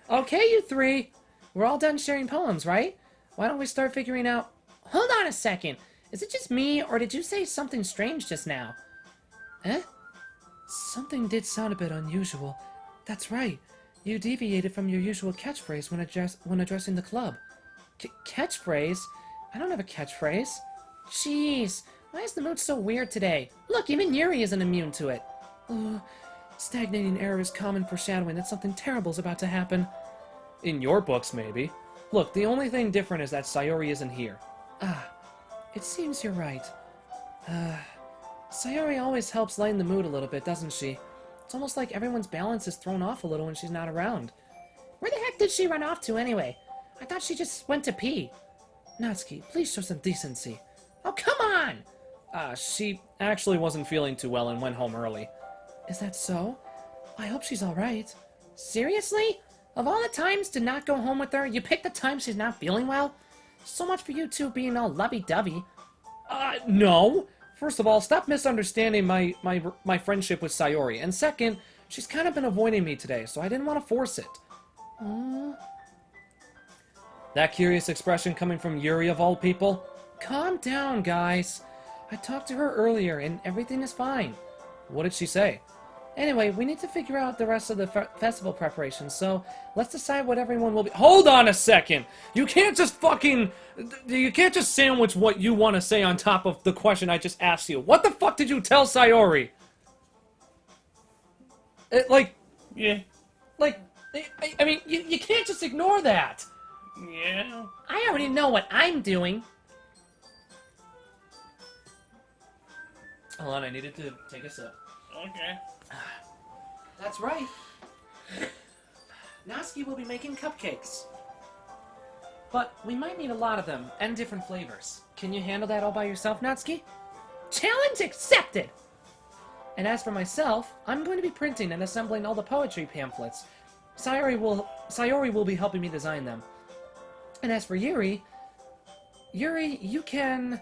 Okay, you three. We're all done sharing poems, right? Why don't we start figuring out... Hold on a second. Is it just me, or did you say something strange just now? Eh? Something did sound a bit unusual. That's right. You deviated from your usual catchphrase when addressing the club. Catchphrase? I don't have a catchphrase. Jeez, why is the mood so weird today? Look, even Yuri isn't immune to it. Stagnating air is common foreshadowing that something terrible is about to happen. In your books, maybe. Look, the only thing different is that Sayori isn't here. It seems you're right. Sayori always helps lighten the mood a little bit, doesn't she? It's almost like everyone's balance is thrown off a little when she's not around. Where the heck did she run off to anyway? I thought she just went to pee. Natsuki, please show some decency. Oh, come on! She actually wasn't feeling too well and went home early. Is that so? I hope she's alright. Seriously? Of all the times to not go home with her, you picked the time she's not feeling well? So much for you two being all lovey-dovey. No. First of all, stop misunderstanding my friendship with Sayori. And second, she's kind of been avoiding me today, so I didn't want to force it. That curious expression coming from Yuri of all people? Calm down, guys. I talked to her earlier, and everything is fine. What did she say? Anyway, we need to figure out the rest of the festival preparations, so let's decide what everyone will be— Hold on a second! You can't just sandwich what you want to say on top of the question I just asked you. What the fuck did you tell Sayori? Yeah. I mean, you can't just ignore that. Yeah. I already know what I'm doing. Hold on, I needed to take a sip. Okay. That's right. Natsuki will be making cupcakes. But we might need a lot of them, and different flavors. Can you handle that all by yourself, Natsuki? Challenge accepted! And as for myself, I'm going to be printing and assembling all the poetry pamphlets. Sayori will be helping me design them. And as for Yuri, you can,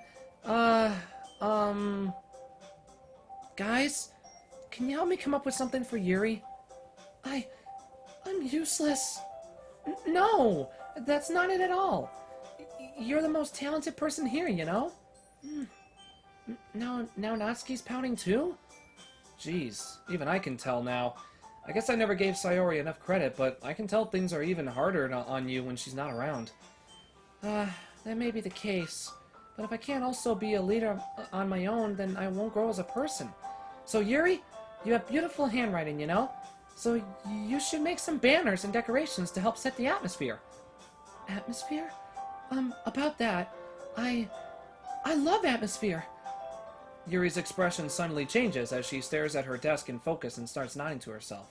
guys, can you help me come up with something for Yuri? I'm useless. No, that's not it at all. You're the most talented person here, you know? Now Natsuki's pouting too? Jeez, even I can tell now. I guess I never gave Sayori enough credit, but I can tell things are even harder on you when she's not around. That may be the case, but if I can't also be a leader on my own, then I won't grow as a person. So Yuri, you have beautiful handwriting, you know? So you should make some banners and decorations to help set the atmosphere. Atmosphere? About that, I love atmosphere. Yuri's expression suddenly changes as she stares at her desk in focus and starts nodding to herself.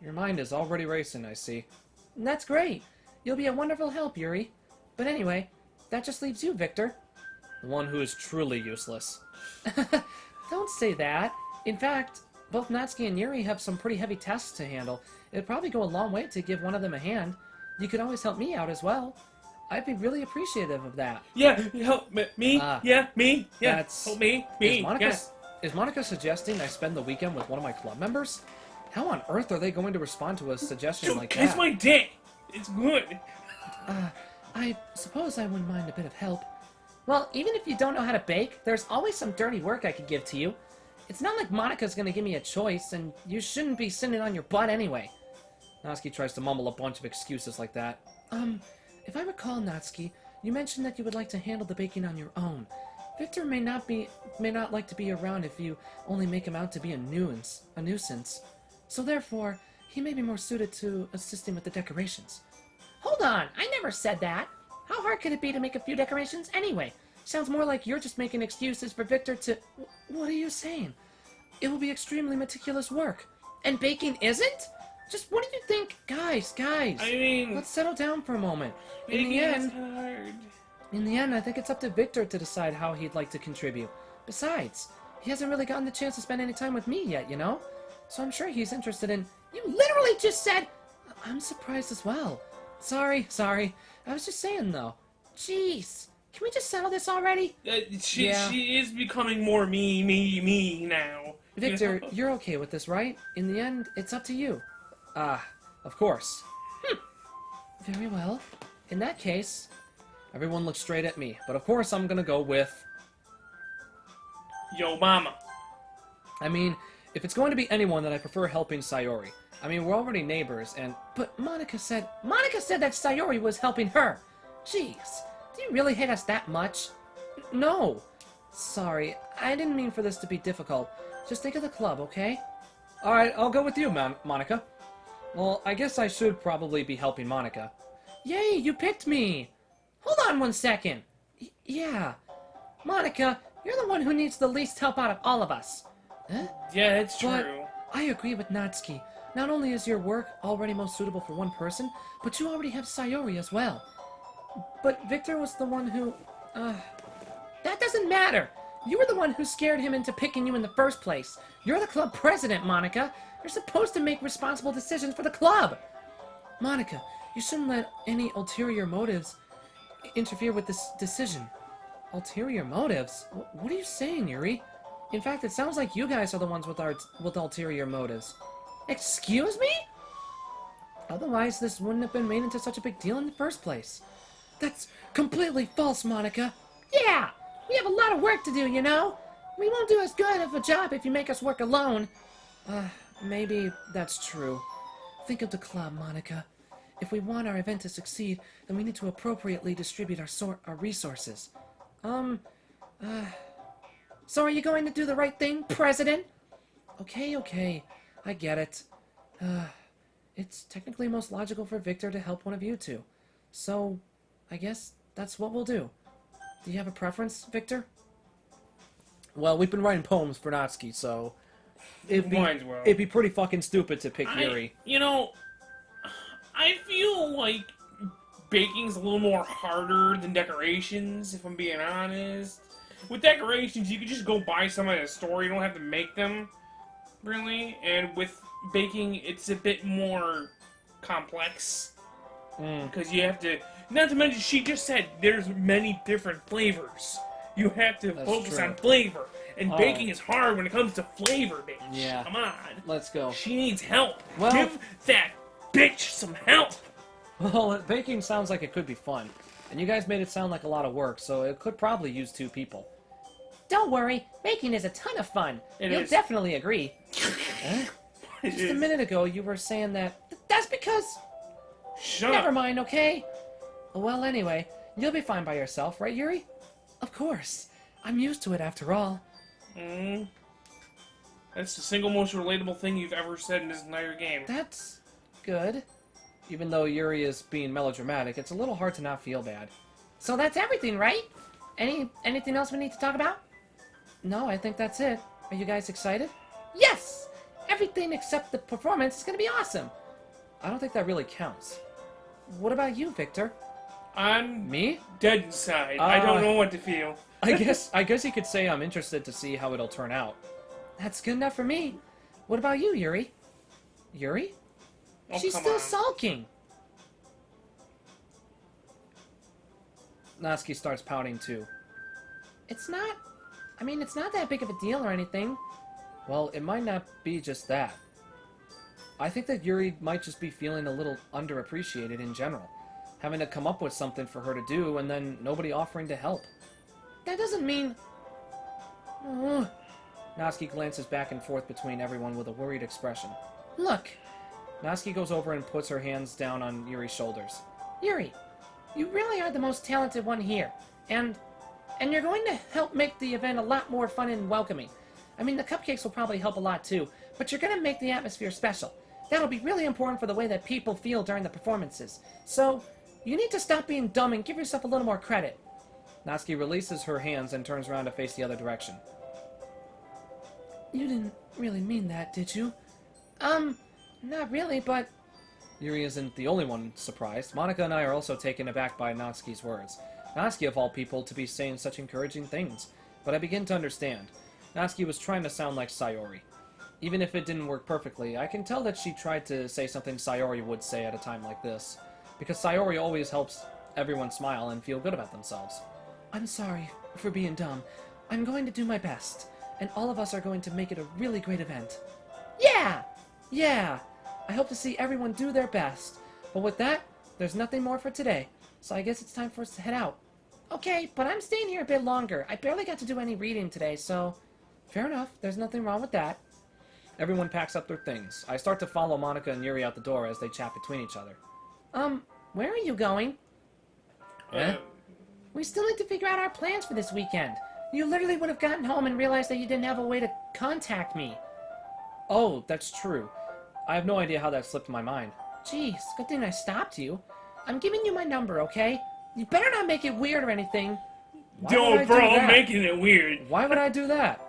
Your mind is already racing, I see. That's great. You'll be a wonderful help, Yuri. But anyway, that just leaves you, Victor. The one who is truly useless. Don't say that. In fact, both Natsuki and Yuri have some pretty heavy tasks to handle. It'd probably go a long way to give one of them a hand. You could always help me out as well. I'd be really appreciative of that. Yeah, help me. Yeah, me. Yeah, help me. Is Monica suggesting I spend the weekend with one of my club members? How on earth are they going to respond to a suggestion like that? It's my day. It's good. I suppose I wouldn't mind a bit of help. Well, even if you don't know how to bake, there's always some dirty work I could give to you. It's not like Monica's gonna give me a choice, and you shouldn't be sitting on your butt anyway. Natsuki tries to mumble a bunch of excuses like that. If I recall, Natsuki, you mentioned that you would like to handle the baking on your own. Victor may not like to be around if you only make him out to be a nuisance. So therefore, he may be more suited to assisting with the decorations. Hold on, I never said that. How hard could it be to make a few decorations anyway? Sounds more like you're just making excuses for Victor to... What are you saying? It will be extremely meticulous work. And baking isn't? Just what do you think? Guys. I mean... Let's settle down for a moment. In the end, I think it's up to Victor to decide how he'd like to contribute. Besides, he hasn't really gotten the chance to spend any time with me yet, you know? So I'm sure he's interested in... You literally just said... I'm surprised as well. Sorry. I was just saying, though. Jeez. Can we just settle this already? She is becoming more me now. Victor, you're okay with this, right? In the end, it's up to you. Of course. Very well. In that case, everyone looks straight at me. But of course, I'm gonna go with... Yo, mama. I mean, if it's going to be anyone, then I prefer helping Sayori. I mean, we're already neighbors, and... But Monica said that Sayori was helping her! Jeez, do you really hate us that much? No! Sorry, I didn't mean for this to be difficult. Just think of the club, okay? Alright, I'll go with you, Monica. Well, I guess I should probably be helping Monica. Yay, you picked me! Hold on 1 second! Yeah. Monica, you're the one who needs the least help out of all of us. Huh? Yeah, it's true. But I agree with Natsuki. Not only is your work already most suitable for one person, but you already have Sayori as well. But Victor was the one who... That doesn't matter! You were the one who scared him into picking you in the first place. You're the club president, Monica. You're supposed to make responsible decisions for the club. Monica, you shouldn't let any ulterior motives interfere with this decision. Ulterior motives? What are you saying, Yuri? In fact, it sounds like you guys are the ones with ulterior motives. Excuse me? Otherwise, this wouldn't have been made into such a big deal in the first place. That's completely false, Monica. Yeah, we have a lot of work to do, you know? We won't do as good of a job if you make us work alone. Maybe that's true. Think of the club, Monica. If we want our event to succeed, then we need to appropriately distribute our resources. So are you going to do the right thing, President? Okay, I get it. It's technically most logical for Victor to help one of you two. So, I guess that's what we'll do. Do you have a preference, Victor? Well, we've been writing poems for Natsuki, so... It'd be pretty fucking stupid to pick Yuri. You know, I feel like baking's a little more harder than decorations, if I'm being honest. With decorations, you can just go buy some at a store. You don't have to make them, really. And with baking, it's a bit more complex. Because you have to... Not to mention, she just said there's many different flavors. You have to focus on flavor. And baking is hard when it comes to flavor, bitch. Yeah. Come on. Let's go. She needs help. Well, give that bitch some help. Well, baking sounds like it could be fun. And you guys made it sound like a lot of work, so it could probably use 2 people. Don't worry, baking is a ton of fun. You'll definitely agree. Huh? Just a minute ago, you were saying that... That's because... Shut Never up. mind, okay? Well, anyway, you'll be fine by yourself, right, Yuri? Of course. I'm used to it, after all. That's the single most relatable thing you've ever said in this entire game. That's good. Even though Yuri is being melodramatic, it's a little hard to not feel bad. So that's everything, right? Anything else we need to talk about? No, I think that's it. Are you guys excited? Yes! Everything except the performance is gonna be awesome. I don't think that really counts. What about you, Victor? I'm Me? dead inside. I don't know what to feel. I guess you could say I'm interested to see how it'll turn out. That's good enough for me. What about you, Yuri? Yuri? Oh, She's still sulking. Natsuki starts pouting too. It's not that big of a deal or anything. Well, it might not be just that. I think that Yuri might just be feeling a little underappreciated in general. Having to come up with something for her to do and then nobody offering to help. That doesn't mean... Natsuki glances back and forth between everyone with a worried expression. Look! Natsuki goes over and puts her hands down on Yuri's shoulders. Yuri, you really are the most talented one here. And you're going to help make the event a lot more fun and welcoming. I mean, the cupcakes will probably help a lot too, but you're going to make the atmosphere special. That'll be really important for the way that people feel during the performances. So, you need to stop being dumb and give yourself a little more credit. Natsuki releases her hands and turns around to face the other direction. You didn't really mean that, did you? Not really, but... Yuri isn't the only one surprised. Monica and I are also taken aback by Natsuki's words. Natsuki, of all people, to be saying such encouraging things. But I begin to understand. Natsuki was trying to sound like Sayori. Even if it didn't work perfectly, I can tell that she tried to say something Sayori would say at a time like this. Because Sayori always helps everyone smile and feel good about themselves. I'm sorry for being dumb. I'm going to do my best. And all of us are going to make it a really great event. Yeah! I hope to see everyone do their best. But with that, there's nothing more for today, so I guess it's time for us to head out. Okay, but I'm staying here a bit longer. I barely got to do any reading today, so... Fair enough, there's nothing wrong with that. Everyone packs up their things. I start to follow Monica and Yuri out the door as they chat between each other. Where are you going? Eh? We still need to figure out our plans for this weekend. You literally would have gotten home and realized that you didn't have a way to contact me. Oh, that's true. I have no idea how that slipped my mind. Jeez, good thing I stopped you. I'm giving you my number, okay? You better not make it weird or anything. Yo, bro, I'm making it weird. Why would I do that?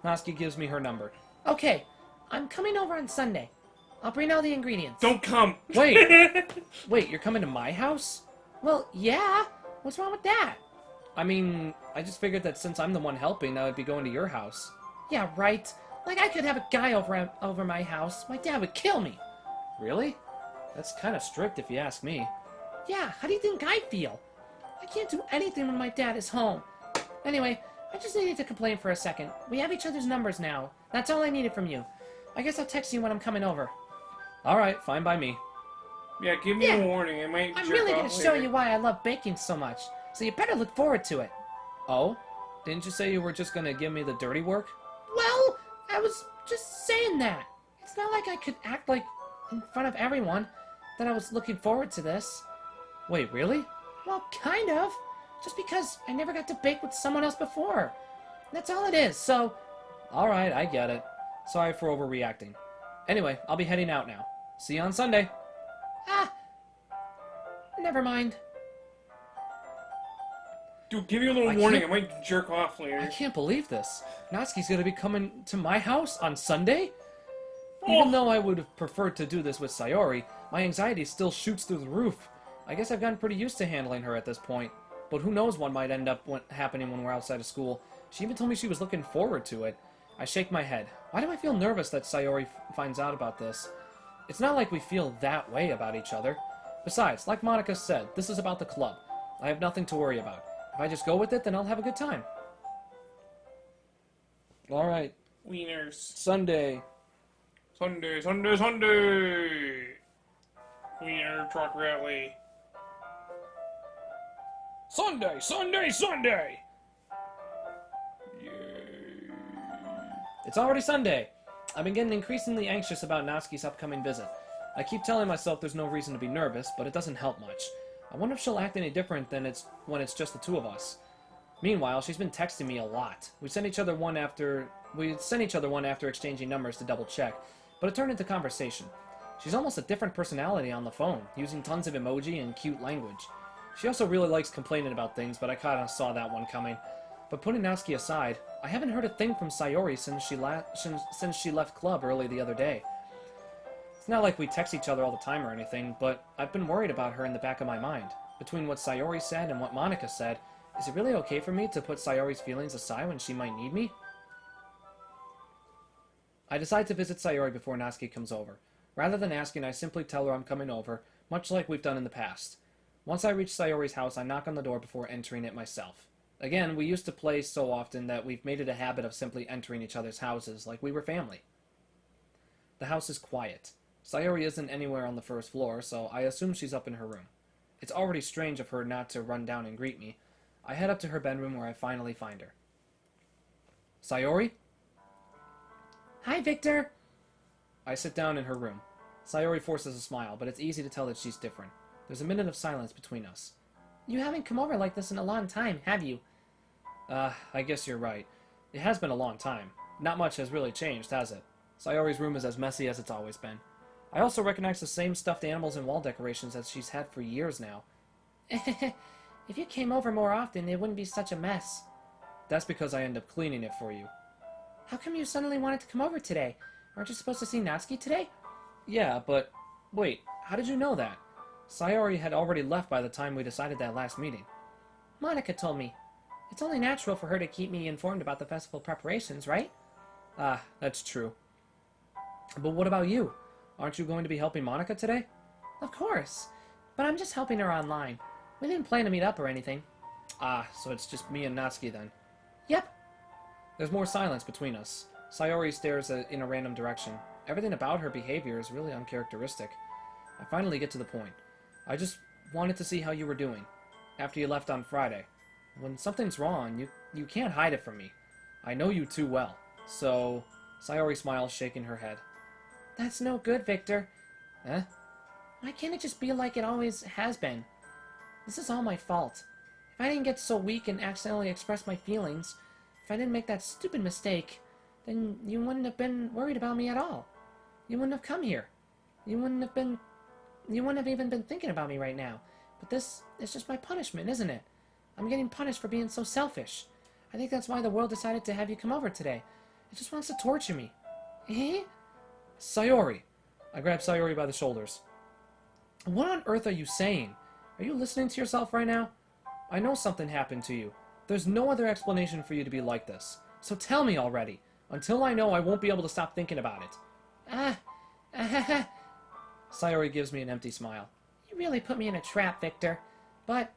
Natsuki gives me her number. Okay, I'm coming over on Sunday. I'll bring all the ingredients. Don't come. Wait. Wait, you're coming to my house? Well, yeah. What's wrong with that? I mean, I just figured that since I'm the one helping, I would be going to your house. Yeah, right. Like, I could have a guy over my house. My dad would kill me. Really? That's kind of strict if you ask me. Yeah, how do you think I feel? I can't do anything when my dad is home. Anyway, I just needed to complain for a second. We have each other's numbers now. That's all I needed from you. I guess I'll text you when I'm coming over. Alright, fine by me. Yeah, give me a warning. I'm really going to show you why I love baking so much. So you better look forward to it. Oh? Didn't you say you were just going to give me the dirty work? Well, I was just saying that. It's not like I could act like in front of everyone that I was looking forward to this. Wait, really? Well, kind of. Just because I never got to bake with someone else before. That's all it is, so... Alright, I get it. Sorry for overreacting. Anyway, I'll be heading out now. See you on Sunday. Ah! Never mind. Dude, give me a little warning. I might jerk off later. I can't believe this. Natsuki's gonna be coming to my house on Sunday? Even though I would have preferred to do this with Sayori, my anxiety still shoots through the roof. I guess I've gotten pretty used to handling her at this point. But who knows what might end up happening when we're outside of school. She even told me she was looking forward to it. I shake my head. Why do I feel nervous that Sayori finds out about this? It's not like we feel that way about each other. Besides, like Monica said, this is about the club. I have nothing to worry about. If I just go with it, then I'll have a good time. Alright. Wieners. Sunday. Sunday, Sunday, Sunday! Wiener truck rally. Sunday, Sunday, Sunday! Yay. It's already Sunday. I've been getting increasingly anxious about Natsuki's upcoming visit. I keep telling myself there's no reason to be nervous, but it doesn't help much. I wonder if she'll act any different than when it's just the two of us. Meanwhile, she's been texting me a lot. We sent each other one after exchanging numbers to double check, but it turned into conversation. She's almost a different personality on the phone, using tons of emoji and cute language. She also really likes complaining about things, but I kinda saw that one coming. But putting Natsuki aside, I haven't heard a thing from Sayori since she left club early the other day. It's not like we text each other all the time or anything, but I've been worried about her in the back of my mind. Between what Sayori said and what Monica said, is it really okay for me to put Sayori's feelings aside when she might need me? I decide to visit Sayori before Natsuki comes over. Rather than asking, I simply tell her I'm coming over, much like we've done in the past. Once I reach Sayori's house, I knock on the door before entering it myself. Again, we used to play so often that we've made it a habit of simply entering each other's houses like we were family. The house is quiet. Sayori isn't anywhere on the first floor, so I assume she's up in her room. It's already strange of her not to run down and greet me. I head up to her bedroom where I finally find her. Sayori? Hi, Victor! I sit down in her room. Sayori forces a smile, but it's easy to tell that she's different. There's a minute of silence between us. You haven't come over like this in a long time, have you? I guess you're right. It has been a long time. Not much has really changed, has it? Sayori's room is as messy as it's always been. I also recognize the same stuffed animals and wall decorations that she's had for years now. If you came over more often, it wouldn't be such a mess. That's because I end up cleaning it for you. How come you suddenly wanted to come over today? Aren't you supposed to see Natsuki today? Yeah, but... Wait, how did you know that? Sayori had already left by the time we decided that last meeting. Monica told me. It's only natural for her to keep me informed about the festival preparations, right? Ah, that's true. But what about you? Aren't you going to be helping Monica today? Of course. But I'm just helping her online. We didn't plan to meet up or anything. Ah, so it's just me and Natsuki then. Yep. There's more silence between us. Sayori stares in a random direction. Everything about her behavior is really uncharacteristic. I finally get to the point. I just wanted to see how you were doing after you left on Friday. When something's wrong, you can't hide it from me. I know you too well. So, Sayori smiles, shaking her head. That's no good, Victor. Eh? Why can't it just be like it always has been? This is all my fault. If I didn't get so weak and accidentally express my feelings, if I didn't make that stupid mistake, then you wouldn't have been worried about me at all. You wouldn't have come here. You wouldn't have even been thinking about me right now. But this is just my punishment, isn't it? I'm getting punished for being so selfish. I think that's why the world decided to have you come over today. It just wants to torture me. Eh? Sayori. I grab Sayori by the shoulders. What on earth are you saying? Are you listening to yourself right now? I know something happened to you. There's no other explanation for you to be like this. So tell me already. Until I know, I won't be able to stop thinking about it. Sayori gives me an empty smile. You really put me in a trap, Victor. But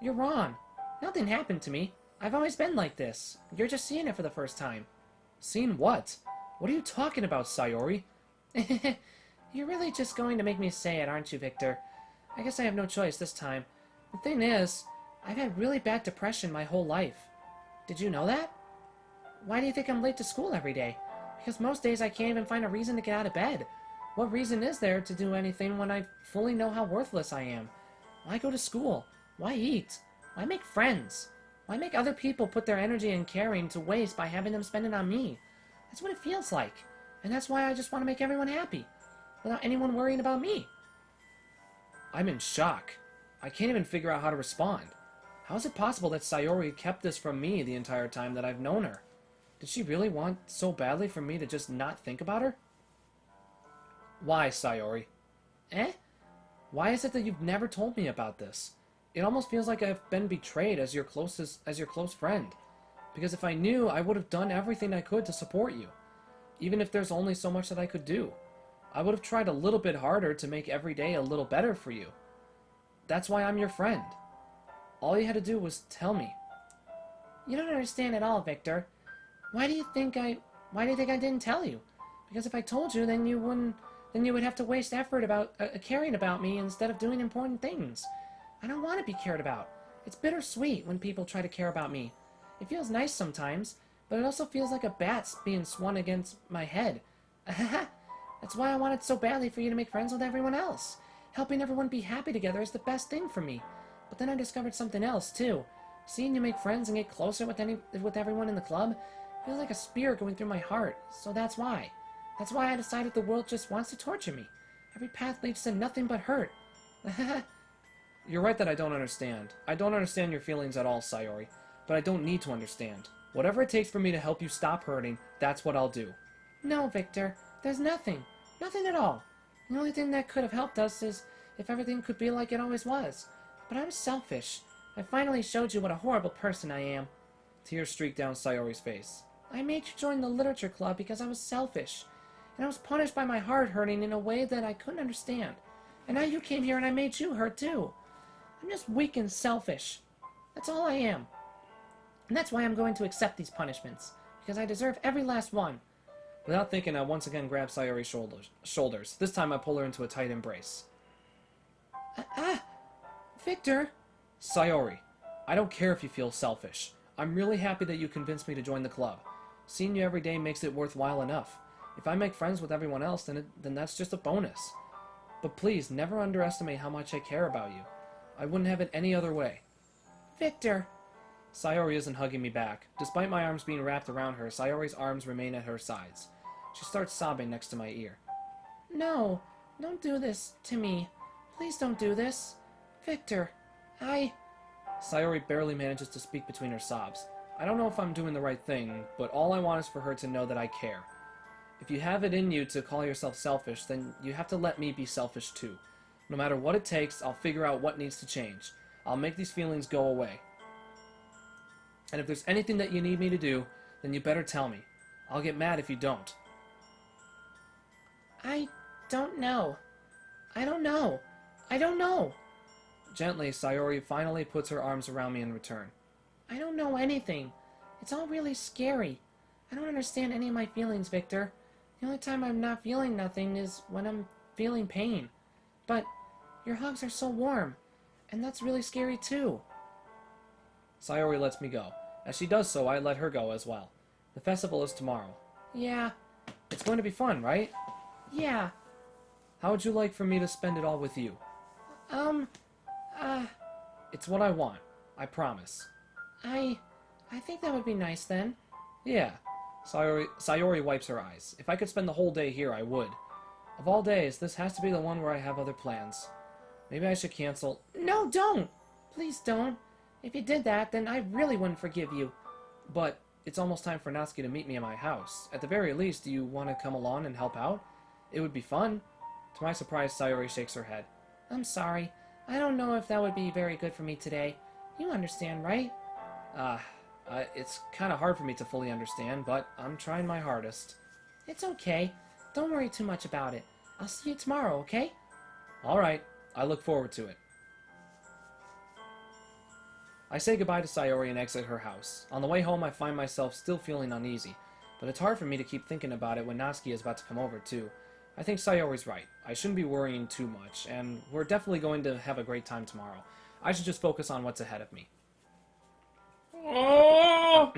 you're wrong. Nothing happened to me. I've always been like this. You're just seeing it for the first time. Seeing what? What are you talking about, Sayori? You're really just going to make me say it, aren't you, Victor? I guess I have no choice this time. The thing is, I've had really bad depression my whole life. Did you know that? Why do you think I'm late to school every day? Because most days I can't even find a reason to get out of bed. What reason is there to do anything when I fully know how worthless I am? Why go to school? Why eat? Why make friends? Why make other people put their energy and caring to waste by having them spend it on me? That's what it feels like. And that's why I just want to make everyone happy, without anyone worrying about me. I'm in shock. I can't even figure out how to respond. How is it possible that Sayori kept this from me the entire time that I've known her? Did she really want so badly for me to just not think about her? Why, Sayori? Eh? Why is it that you've never told me about this? It almost feels like I've been betrayed as your close friend. Because if I knew, I would have done everything I could to support you. Even if there's only so much that I could do. I would have tried a little bit harder to make every day a little better for you. That's why I'm your friend. All you had to do was tell me. You don't understand at all, Victor. Why do you think I didn't tell you? Because if I told you, then you would have to waste effort about caring about me instead of doing important things. I don't want to be cared about. It's bittersweet when people try to care about me. It feels nice sometimes, but it also feels like a bat being swung against my head. That's why I wanted so badly for you to make friends with everyone else. Helping everyone be happy together is the best thing for me. But then I discovered something else, too. Seeing you make friends and get closer with everyone in the club feels like a spear going through my heart, so that's why. That's why I decided the world just wants to torture me. Every path leads to nothing but hurt. You're right that I don't understand. I don't understand your feelings at all, Sayori. But I don't need to understand. Whatever it takes for me to help you stop hurting, that's what I'll do. No, Victor. There's nothing. Nothing at all. The only thing that could have helped us is if everything could be like it always was. But I'm selfish. I finally showed you what a horrible person I am. Tears streaked down Sayori's face. I made you join the literature club because I was selfish. And I was punished by my heart hurting in a way that I couldn't understand. And now you came here and I made you hurt too. I'm just weak and selfish. That's all I am. And that's why I'm going to accept these punishments. Because I deserve every last one. Without thinking, I once again grab Sayori's shoulders. This time I pull her into a tight embrace. Victor! Sayori, I don't care if you feel selfish. I'm really happy that you convinced me to join the club. Seeing you every day makes it worthwhile enough. If I make friends with everyone else, then that's just a bonus. But please, never underestimate how much I care about you. I wouldn't have it any other way. Victor! Sayori isn't hugging me back. Despite my arms being wrapped around her, Sayori's arms remain at her sides. She starts sobbing next to my ear. No, don't do this to me. Please don't do this. Victor, Sayori barely manages to speak between her sobs. I don't know if I'm doing the right thing, but all I want is for her to know that I care. If you have it in you to call yourself selfish, then you have to let me be selfish too. No matter what it takes, I'll figure out what needs to change. I'll make these feelings go away. And if there's anything that you need me to do, then you better tell me. I'll get mad if you don't. I don't know. I don't know. I don't know. Gently, Sayori finally puts her arms around me in return. I don't know anything. It's all really scary. I don't understand any of my feelings, Victor. The only time I'm not feeling nothing is when I'm feeling pain. But Your hugs are so warm. And that's really scary too. Sayori lets me go. As she does so, I let her go as well. The festival is tomorrow. Yeah. It's going to be fun, right? Yeah. How would you like for me to spend it all with you? It's what I want. I promise. I think that would be nice then. Yeah. Sayori wipes her eyes. If I could spend the whole day here, I would. Of all days, this has to be the one where I have other plans. Maybe I should cancel. No, don't! Please don't. If you did that, then I really wouldn't forgive you. But it's almost time for Natsuki to meet me at my house. At the very least, do you want to come along and help out? It would be fun. To my surprise, Sayori shakes her head. I'm sorry. I don't know if that would be very good for me today. You understand, right? It's kind of hard for me to fully understand, but I'm trying my hardest. It's okay. Don't worry too much about it. I'll see you tomorrow, okay? Alright. I look forward to it. I say goodbye to Sayori and exit her house. On the way home, I find myself still feeling uneasy, but it's hard for me to keep thinking about it when Natsuki is about to come over, too. I think Sayori's right. I shouldn't be worrying too much, and we're definitely going to have a great time tomorrow. I should just focus on what's ahead of me. Oh!